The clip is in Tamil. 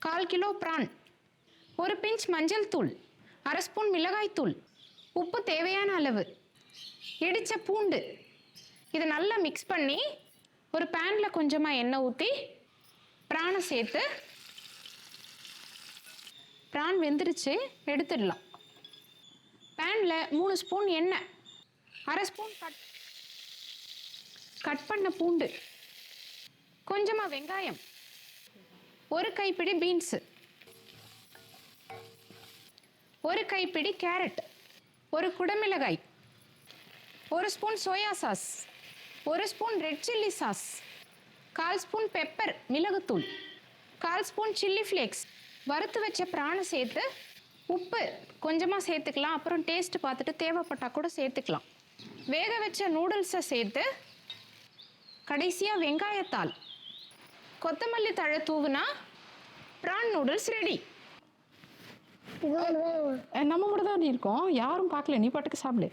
1/4 கிலோ பிரான், ஒரு பிஞ்ச் மஞ்சள் தூள், 1/2 ஸ்பூன் மிளகாய் தூள், உப்பு தேவையான அளவு, இடித்த பூண்டு. இதை நல்லா மிக்ஸ் பண்ணி ஒரு பேனில் கொஞ்சமாக எண்ணெய் ஊற்றி பிரானை சேர்த்து, பிரான் வெந்துருச்சு, எடுத்துடலாம். பேனில் 3 ஸ்பூன் எண்ணெய், 1/2 ஸ்பூன் கட் பண்ண பூண்டு, கொஞ்சமாக வெங்காயம், ஒரு கைப்பிடி பீன்ஸு, ஒரு கைப்பிடி கேரட், ஒரு குடமிளகாய், 1 spoon soya sauce, 1 spoon red chilli sauce, 1/4 spoon pepper மிளகுத்தூள், 1/4 ஸ்பூன் சில்லி ஃப்ளேக்ஸ், வறுத்து வச்ச பிரானை சேர்த்து உப்பு கொஞ்சமாக சேர்த்துக்கலாம். அப்புறம் டேஸ்ட் பார்த்துட்டு தேவைப்பட்டால் கூட சேர்த்துக்கலாம். வேக வச்ச நூடுல்ஸை சேர்த்து கடைசியாக வெங்காயத்தாள், கொத்தமல்லி தழை தூவுனா பிரான் நூடுல்ஸ் ரெடி. நம்ம மட்டும் தான் இருக்கோம், யாரும் பார்க்கல, நீ பாட்டுக்கு சாப்பிடு.